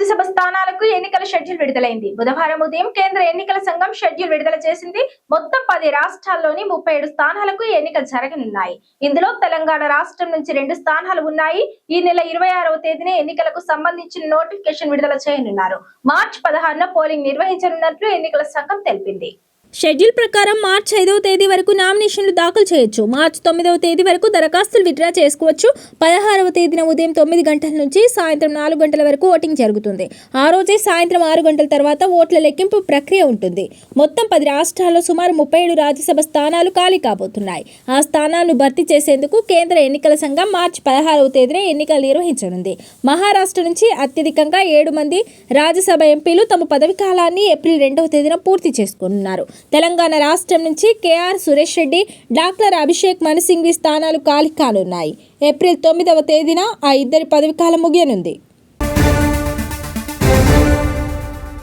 రాజ్యసభ స్థానాలకు ఎన్నికల షెడ్యూల్ విడుదలైంది. బుధవారం ఉదయం కేంద్ర ఎన్నికల సంఘం షెడ్యూల్ విడుదల చేసింది. మొత్తం 10 రాష్ట్రాల్లోని 37 స్థానాలకు ఎన్నికలు జరగనున్నాయి. ఇందులో తెలంగాణ రాష్ట్రం నుంచి 2 స్థానాలు ఉన్నాయి. ఈ నెల 26వ తేదీన ఎన్నికలకు సంబంధించిన నోటిఫికేషన్ విడుదల చేయనున్నారు. మార్చి 16న పోలింగ్ నిర్వహించనున్నట్లు ఎన్నికల సంఘం తెలిపింది. షెడ్యూల్ ప్రకారం మార్చి 5వ తేదీ వరకు నామినేషన్లు దాఖలు చేయొచ్చు. మార్చి 9వ తేదీ వరకు దరఖాస్తులు విత్డ్రా చేసుకోవచ్చు. 16వ తేదీన ఉదయం 9 గంటల నుంచి సాయంత్రం 4 గంటల వరకు ఓటింగ్ జరుగుతుంది. ఆ రోజే సాయంత్రం 6 గంటల తర్వాత ఓట్ల లెక్కింపు ప్రక్రియ ఉంటుంది. మొత్తం 10 రాష్ట్రాల్లో సుమారు 37 రాజ్యసభ స్థానాలు ఖాళీ కాబోతున్నాయి. ఆ స్థానాలను భర్తీ చేసేందుకు కేంద్ర ఎన్నికల సంఘం మార్చి 16వ తేదీన ఎన్నికలు నిర్వహించనుంది. మహారాష్ట్ర నుంచి అత్యధికంగా 7 మంది రాజ్యసభ ఎంపీలు తమ పదవి కాలాన్ని ఏప్రిల్ 2వ తేదీన పూర్తి చేసుకున్నారు. తెలంగాణ రాష్ట్రం నుంచి కేఆర్ సురేష్ రెడ్డి, డాక్టర్ అభిషేక్ మను సింఘ్వి స్థానాలు ఖాళీ కానున్నాయి. ఏప్రిల్ 9వ తేదీన ఆ ఇద్దరి పదవి కాలం ముగియనుంది.